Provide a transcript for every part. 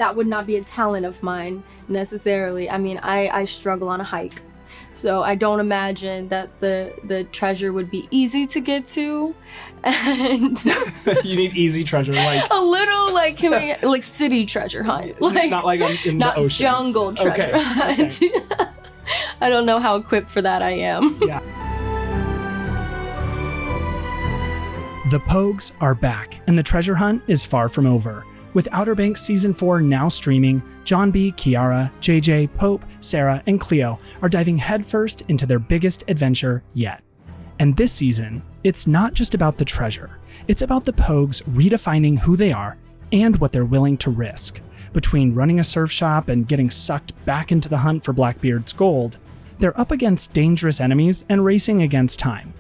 that would not be a talent of mine necessarily. I mean, I struggle on a hike. So I don't imagine that the treasure would be easy to get to. And you need easy treasure, like a little like like city treasure hunt. Like not like in not the ocean. Jungle treasure hunt. Okay. I don't know how equipped for that I am. Yeah. The Pogues are back, and the treasure hunt is far from over. With Outer Banks Season 4 now streaming, John B., Kiara, JJ, Pope, Sarah, and Cleo are diving headfirst into their biggest adventure yet. And this season, it's not just about the treasure. It's about the Pogues redefining who they are and what they're willing to risk. Between running a surf shop and getting sucked back into the hunt for Blackbeard's gold, they're up against dangerous enemies and racing against time.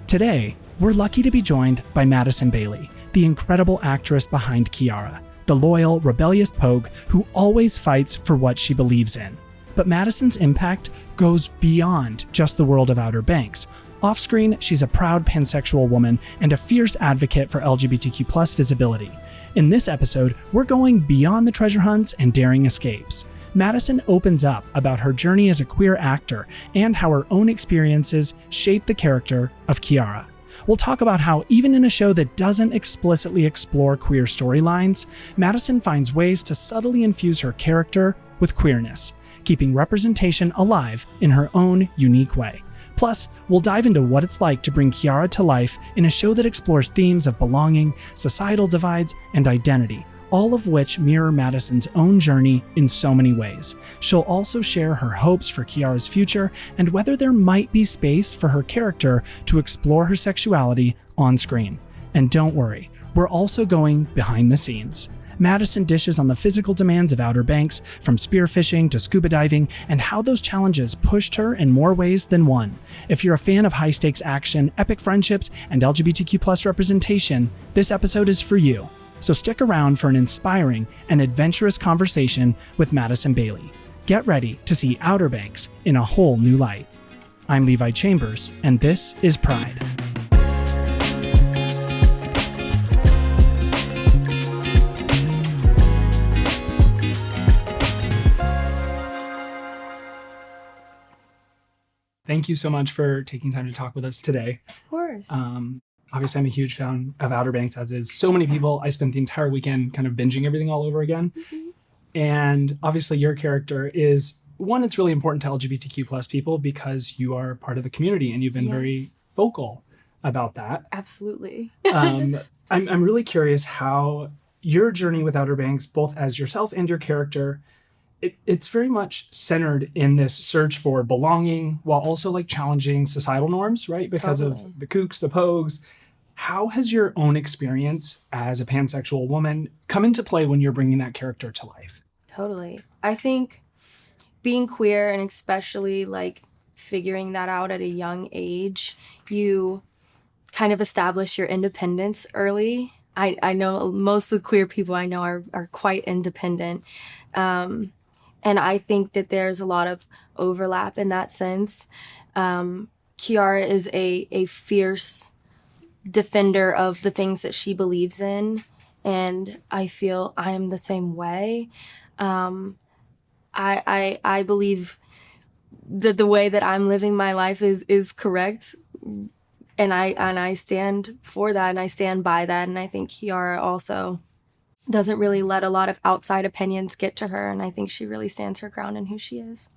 Today, we're lucky to be joined by Madison Bailey, the incredible actress behind Kiara, the loyal, rebellious Pogue who always fights for what she believes in. But Madison's impact goes beyond just the world of Outer Banks. Off-screen, she's a proud pansexual woman and a fierce advocate for LGBTQ+ visibility. In this episode, we're going beyond the treasure hunts and daring escapes. Madison opens up about her journey as a queer actor and how her own experiences shape the character of Kiara. We'll talk about how even in a show that doesn't explicitly explore queer storylines, Madison finds ways to subtly infuse her character with queerness, keeping representation alive in her own unique way. Plus, we'll dive into what it's like to bring Kiara to life in a show that explores themes of belonging, societal divides, and identity, all of which mirror Madison's own journey in so many ways. She'll also share her hopes for Kiara's future and whether there might be space for her character to explore her sexuality on screen. And don't worry, we're also going behind the scenes. Madison dishes on the physical demands of Outer Banks, from spearfishing to scuba diving, and how those challenges pushed her in more ways than one. If you're a fan of high-stakes action, epic friendships, and LGBTQ+ representation, this episode is for you. So stick around for an inspiring and adventurous conversation with Madison Bailey. Get ready to see Outer Banks in a whole new light. I'm Levi Chambers, and this is Pride. Thank you so much for taking time to talk with us today. Of course. Obviously, I'm a huge fan of Outer Banks, as is so many people. I spent the entire weekend kind of binging everything all over again. Mm-hmm. And obviously, your character is, one, it's really important to LGBTQ+ people because you are part of the community and you've been very vocal about that. Absolutely. I'm really curious how your journey with Outer Banks, both as yourself and your character, it's very much centered in this search for belonging while also like challenging societal norms, right? Because of the kooks, the pogues. How has your own experience as a pansexual woman come into play when you're bringing that character to life? Totally. I think being queer, and especially like figuring that out at a young age, you kind of establish your independence early. I know most of the queer people I know are quite independent. And I think that there's a lot of overlap in that sense. Kiara is a fierce defender of the things that she believes in, and I feel I am the same way. I believe that the way that I'm living my life is correct, and I stand for that, and I stand by that, and I think Kiara also doesn't really let a lot of outside opinions get to her, and I think she really stands her ground in who she is.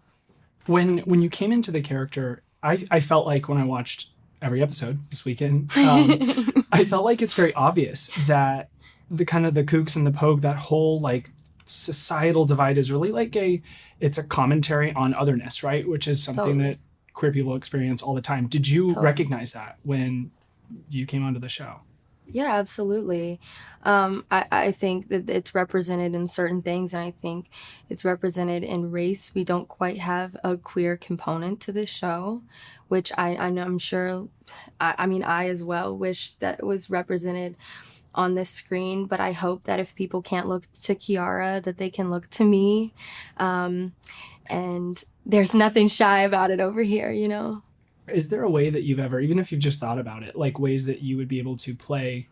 When you came into the character, I felt like when I watched every episode this weekend, I felt like it's very obvious that the kind of the kooks and the pogue, that whole like societal divide is really like it's a commentary on otherness, right? Which is something that queer people experience all the time. Did you recognize that when you came onto the show? Yeah, absolutely. I think that it's represented in certain things, and I think it's represented in race. We don't quite have a queer component to this show, which I know, I'm sure, I as well wish that was represented on this screen, but I hope that if people can't look to Kiara, that they can look to me. And there's nothing shy about it over here, you know? Is there a way that you've ever, even if you've just thought about it, like ways that you would be able to play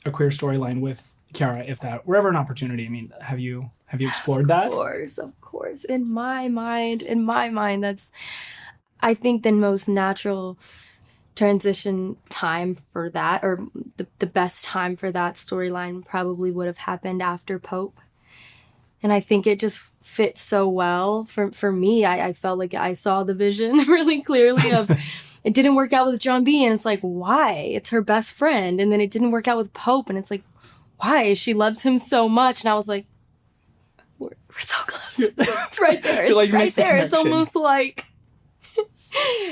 a queer storyline with Kiara if that were ever an opportunity? I mean, have you explored that? Of course. In my mind, that's, I think, the most natural transition time for that, or the best time for that storyline probably would have happened after Pope. And I think it just fits so well for me. I felt like I saw the vision really clearly of it didn't work out with John B. And it's like, why? It's her best friend. And then it didn't work out with Pope. And it's like, why? She loves him so much. And I was like, we're so close. It's right there. It's like, right there. It's almost like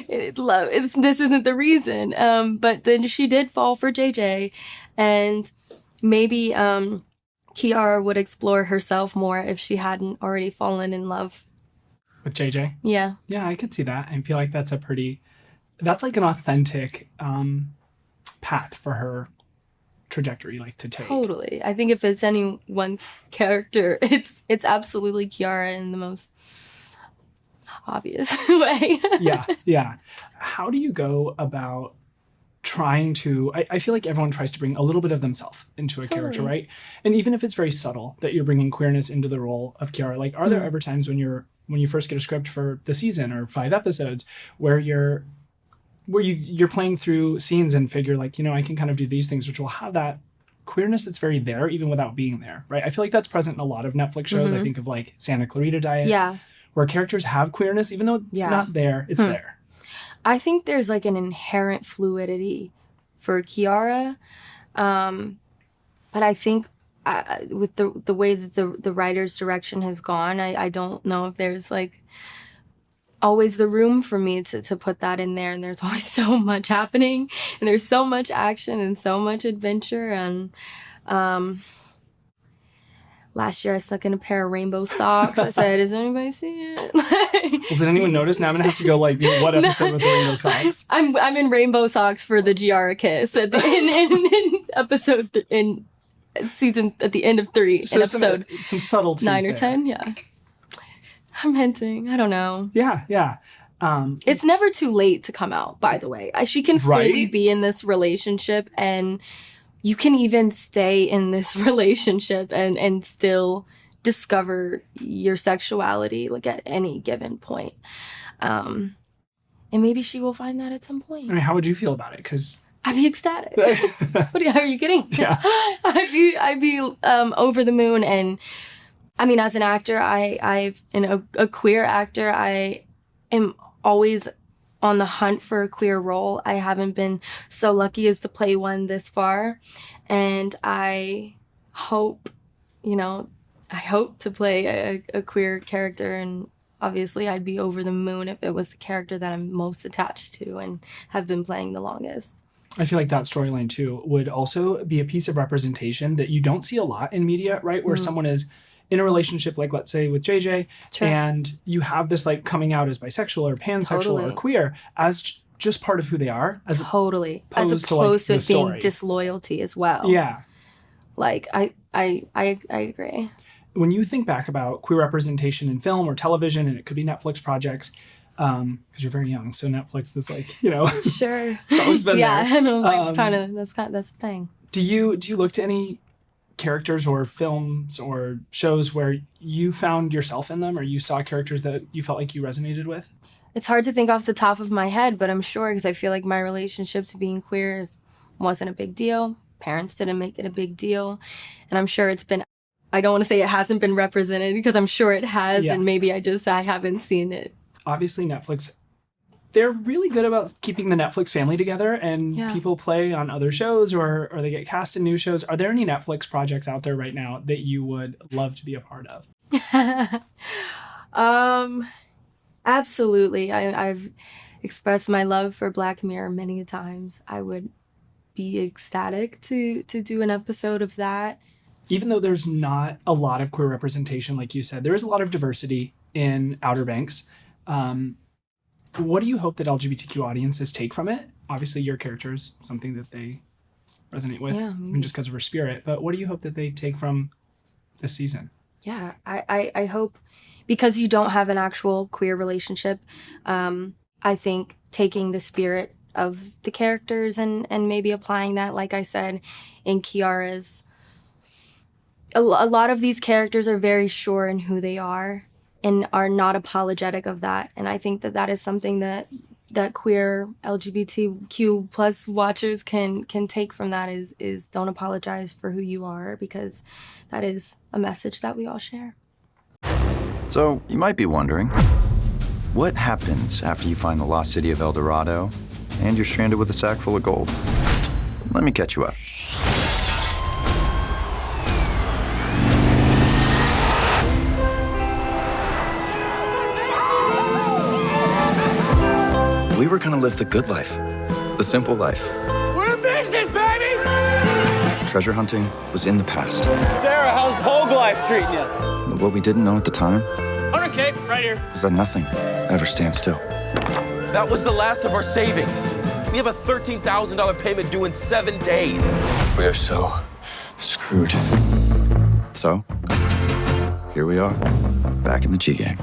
this isn't the reason. But then she did fall for JJ. And maybe Kiara would explore herself more if she hadn't already fallen in love with JJ. Yeah. Yeah, I could see that. I feel like that's like an authentic path for her trajectory, like, to take. Totally. I think if it's anyone's character, it's absolutely Kiara in the most obvious way. Yeah. How do you go about trying to, I feel like everyone tries to bring a little bit of themselves into a character, right? And even if it's very subtle that you're bringing queerness into the role of Kiara, like, are there ever times when you first get a script for the season or 5 episodes where you're playing through scenes and figure, like, I can kind of do these things, which will have that queerness that's very there even without being there, right? I feel like that's present in a lot of Netflix shows. I think of, like, Santa Clarita Diet, where characters have queerness, even though it's not there, it's there. I think there's, like, an inherent fluidity for Kiara. But I think with the way that the writer's direction has gone, I don't know if there's, like, always the room for me to put that in there. And there's always so much happening. And there's so much action and so much adventure. And last year I stuck in a pair of rainbow socks. I said, does anybody see it? Well, did anyone notice? Now I'm going to have to go, like, what episode with the rainbow socks? I'm in rainbow socks for the Kiara kiss in episode in season at the end of 3 so in episode some subtleties 9 or 10. Yeah, I'm hinting. I don't know. Yeah. It's never too late to come out, by the way. She can fully be in this relationship, and you can even stay in this relationship and still discover your sexuality, like, at any given point. And maybe she will find that at some point. I mean, how would you feel about it? Because I'd be ecstatic. Are you kidding? Yeah. I'd be over the moon. And I mean, as an actor, a queer actor, I am always on the hunt for a queer role. I haven't been so lucky as to play one this far. And I hope to play a queer character. And obviously I'd be over the moon if it was the character that I'm most attached to and have been playing the longest. I feel like that storyline too would also be a piece of representation that you don't see a lot in media, right? Where someone is in a relationship, like, let's say with JJ, and you have this, like, coming out as bisexual or pansexual or queer as just part of who they are. As opposed to it being disloyalty as well. Yeah. Like, I agree. When you think back about queer representation in film or television, and it could be Netflix projects, because you're very young, so Netflix is, like, Sure. It's always been there. I know, like, that's the thing. Do you look to any characters or films or shows where you found yourself in them, or you saw characters that you felt like you resonated with? It's hard to think off the top of my head, but I'm sure, because I feel like my relationship to being queer wasn't a big deal. Parents didn't make it a big deal. And I'm sure I don't want to say it hasn't been represented, because I'm sure it has, and maybe I haven't seen it. Obviously, Netflix, they're really good about keeping the Netflix family together, and people play on other shows or they get cast in new shows. Are there any Netflix projects out there right now that you would love to be a part of? Absolutely. I've expressed my love for Black Mirror many times. I would be ecstatic to do an episode of that. Even though there's not a lot of queer representation, like you said, there is a lot of diversity in Outer Banks. What do you hope that LGBTQ audiences take from it? Obviously, your character is something that they resonate with, even just because of her spirit. But what do you hope that they take from this season? Yeah, I hope, because you don't have an actual queer relationship, I think taking the spirit of the characters and maybe applying that, like I said, in Kiara's a lot of these characters are very sure in who they are and are not apologetic of that. And I think that that is something that queer LGBTQ plus watchers can take from that is don't apologize for who you are, because that is a message that we all share. So you might be wondering, what happens after you find the lost city of El Dorado and you're stranded with a sack full of gold? Let me catch you up. We were gonna live the good life, the simple life. We're in business, baby! Treasure hunting was in the past. Sarah, how's Pogue life treating you? But what we didn't know at the time 100K, right here. was that nothing ever stands still. That was the last of our savings. We have a $13,000 payment due in 7 days. We are so screwed. So, here we are, back in the G game.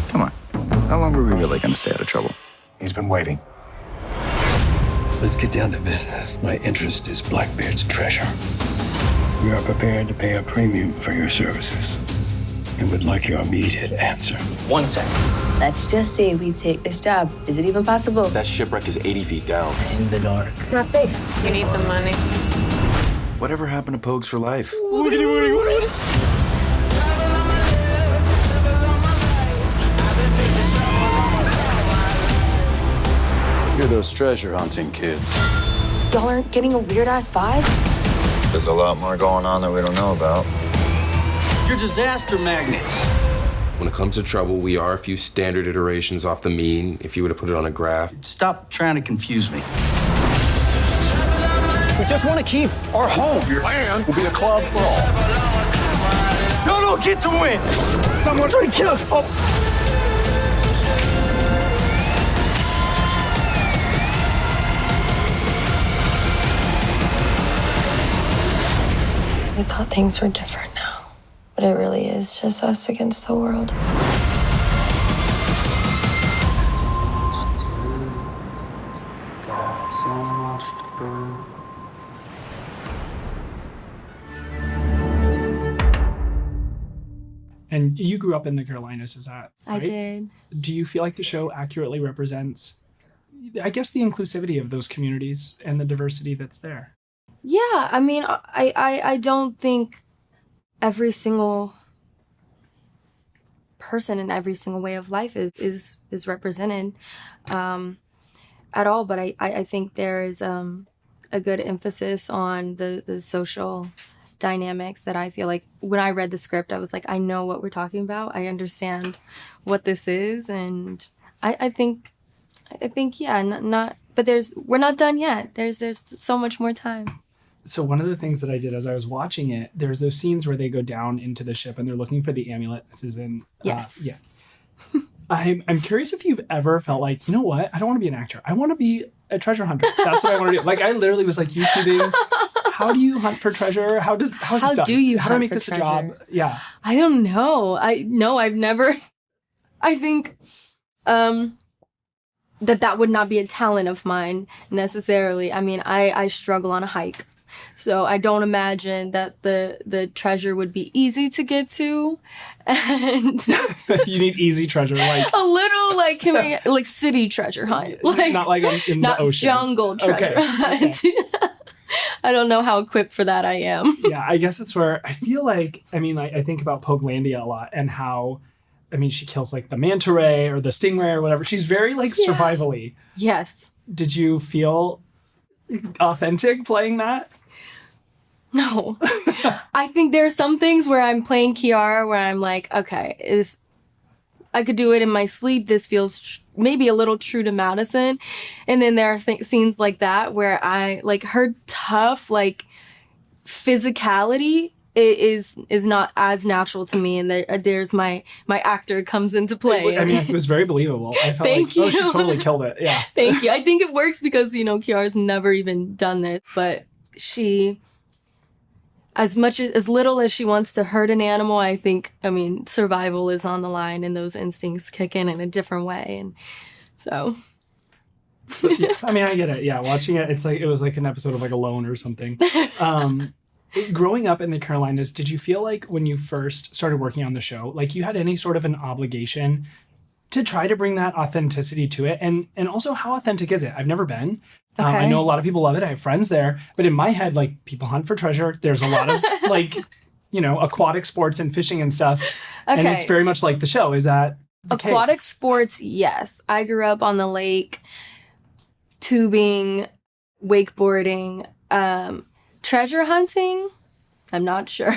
Come on, how long were we really gonna stay out of trouble? He's been waiting. Let's get down to business. My interest is Blackbeard's treasure. We are prepared to pay a premium for your services and would like your immediate answer. 1 second. Let's just say we take this job. Is it even possible? That shipwreck is 80 feet down. In the dark. It's not safe. You need the money. Whatever happened to Pogues for life? You're those treasure hunting kids. Y'all aren't getting a weird-ass vibe? There's a lot more going on that we don't know about. You're disaster magnets. When it comes to trouble, we are a few standard iterations off the mean, if you were to put it on a graph. Stop trying to confuse me. We just want to keep our home. Your land will be a club for all. No, get to win! Someone's trying to kill us. Oh. We thought things were different now, but it really is just us against the world. And you grew up in the Carolinas, is that right? I did. Do you feel like the show accurately represents, I guess, the inclusivity of those communities and the diversity that's there? Yeah, I mean, I don't think every single person in every single way of life is represented at all, but I think there is a good emphasis on the social dynamics that I feel like when I read the script, I was like, I know what we're talking about. I understand what this is, and I think yeah, not but we're not done yet. There's so much more time. So one of the things that I did as I was watching it, there's those scenes where they go down into the ship and they're looking for the amulet. This is in... Yes. Yeah. I'm curious if you've ever felt like, you know what? I don't want to be an actor. I want to be a treasure hunter. That's what I want to do. Like, I literally was like YouTubing. How do you hunt for treasure? How is this done? How do you How do I hunt make for this treasure? a job? Yeah. I don't know. I've never... I think that would not be a talent of mine necessarily. I mean, I struggle on a hike. So I don't imagine that the treasure would be easy to get to, and You need easy treasure, like a little like like city treasure hunt, like not like in not the ocean. jungle treasure hunt. Okay. I don't know how equipped for that I am. Yeah, I guess it's where I feel like, I mean, I think about Poguelandia a lot and how, I mean, she kills like the manta ray or the stingray or whatever. She's very like survival-y. Yes. Did you feel authentic playing that? No. I think there are some things where I'm playing Kiara where I'm like, okay, I could do it in my sleep. This feels maybe a little true to Madison. And then there are scenes like that where I like her tough, like physicality is not as natural to me. And there's my actor comes into play. I mean, it was very believable. I felt Thank like, you. oh, she totally killed it. Yeah. Thank you. I think it works because, Kiara's never even done this, but she, as little as she wants to hurt an animal, I think, survival is on the line and those instincts kick in a different way. And so yeah, I mean, I get it. Yeah. Watching it, it was like an episode of like Alone or something. Growing up in the Carolinas, did you feel like when you first started working on the show, like you had any sort of an obligation to try to bring that authenticity to it? And also, how authentic is it? I've never been. Okay. I know a lot of people love it. I have friends there. But in my head, like, people hunt for treasure. There's a lot of, like, aquatic sports and fishing and stuff. Okay. And it's very much like the show. Is that the aquatic case? sports? Yes. I grew up on the lake, tubing, wakeboarding, treasure hunting. I'm not sure.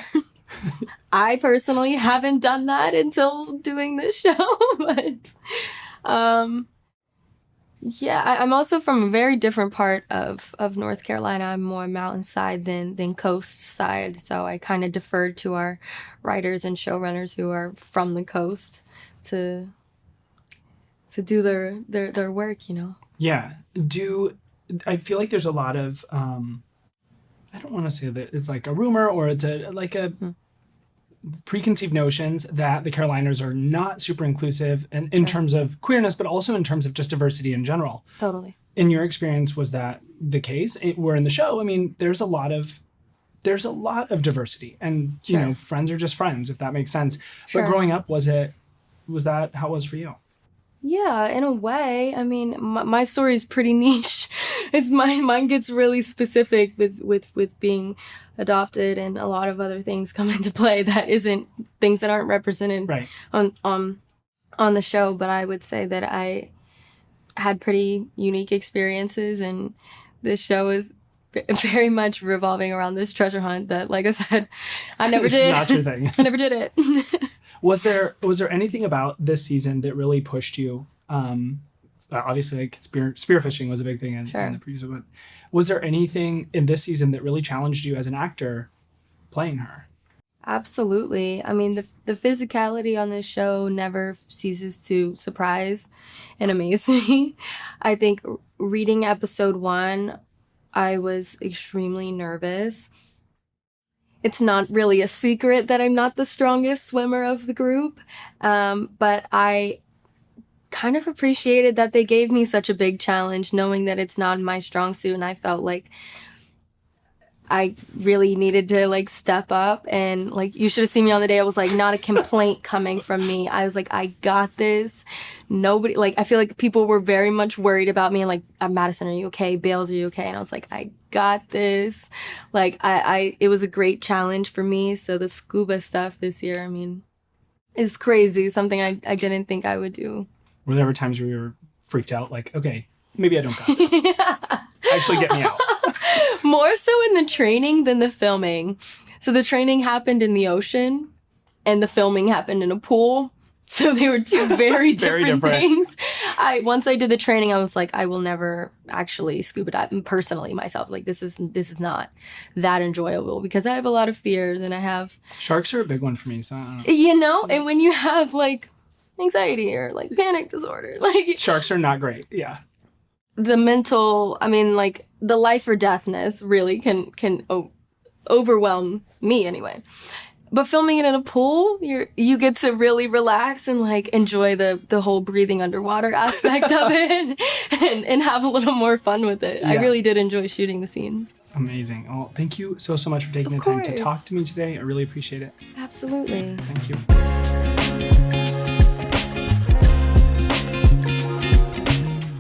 I personally haven't done that until doing this show, but yeah, I'm also from a very different part of North Carolina. I'm more mountainside than coast side, so I kind of deferred to our writers and showrunners who are from the coast to do their work, Yeah. I feel like there's a lot of I don't want to say that it's like a rumor or it's a preconceived notions that the Carolinas are not super inclusive in terms of queerness, but also in terms of just diversity in general. Totally. In your experience, was that the case? We're in the show. I mean, there's a lot of diversity, and Sure. friends are just friends, if that makes sense. Sure. But growing up, was that how it was for you? Yeah, in a way. I mean, my story is pretty niche. Mine gets really specific with being adopted, and a lot of other things come into play that isn't things that aren't represented Right. on the show. But I would say that I had pretty unique experiences, and this show is very much revolving around this treasure hunt that, like I said, I never did. It's not your thing. I never did it. Was there anything about this season that really pushed you? Obviously, like spearfishing was a big thing in the previous one. But was there anything in this season that really challenged you as an actor playing her? Absolutely. I mean, the physicality on this show never ceases to surprise and amaze me. I think reading episode 1, I was extremely nervous. It's not really a secret that I'm not the strongest swimmer of the group, but I kind of appreciated that they gave me such a big challenge, knowing that it's not my strong suit, and I felt like I really needed to step up. And you should have seen me on the day. I was not a complaint coming from me. I was I got this. Nobody, I feel like people were very much worried about me and Madison, are you okay? Bales, are you okay? And I was I got this. It was a great challenge for me. So the scuba stuff this year, I mean, is crazy. Something I didn't think I would do. Were there ever times where you were freaked out? Okay, maybe I don't got this. Yeah. Actually get me out. More so in the training than the filming. So the training happened in the ocean and the filming happened in a pool. So they were two very different things. Once I did the training, I was I will never actually scuba dive personally myself. This is not that enjoyable because I have a lot of fears and I have... Sharks are a big one for me, so I don't know. And when you have anxiety or panic disorder, Sharks are not great, yeah. The mental, I mean, the life or deathness really can overwhelm me anyway. But filming it in a pool, you get to really relax and enjoy the whole breathing underwater aspect of it and have a little more fun with it. Yeah. I really did enjoy shooting the scenes. Amazing. Well, thank you so much for taking the time to talk to me today. I really appreciate it. Absolutely. Thank you.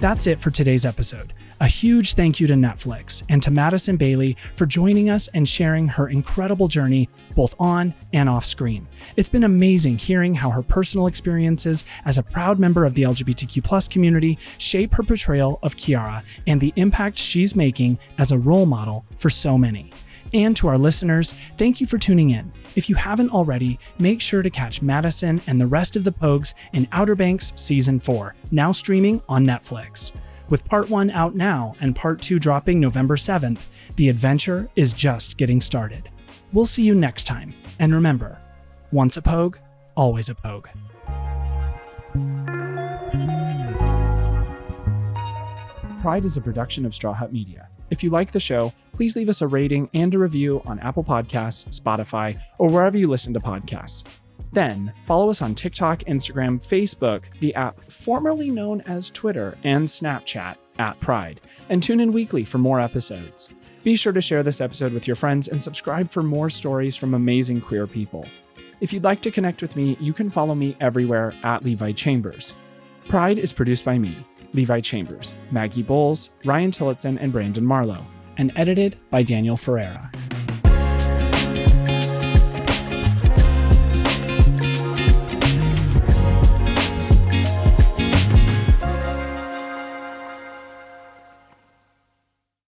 That's it for today's episode. A huge thank you to Netflix and to Madison Bailey for joining us and sharing her incredible journey both on and off screen. It's been amazing hearing how her personal experiences as a proud member of the LGBTQ+ community shape her portrayal of Kiara and the impact she's making as a role model for so many. And to our listeners, thank you for tuning in. If you haven't already, make sure to catch Madison and the rest of the Pogues in Outer Banks Season 4, now streaming on Netflix. With Part 1 out now and Part 2 dropping November 7th, the adventure is just getting started. We'll see you next time, and remember, once a Pogue, always a Pogue. Pride is a production of Straw Hat Media. If you like the show, please leave us a rating and a review on Apple Podcasts, Spotify, or wherever you listen to podcasts. Then, follow us on TikTok, Instagram, Facebook, the app formerly known as Twitter, and Snapchat @Pride, and tune in weekly for more episodes. Be sure to share this episode with your friends and subscribe for more stories from amazing queer people. If you'd like to connect with me, you can follow me everywhere at Levi Chambers. Pride is produced by me, Levi Chambers, Maggie Bowles, Ryan Tillotson, and Brandon Marlowe, and edited by Daniel Ferreira.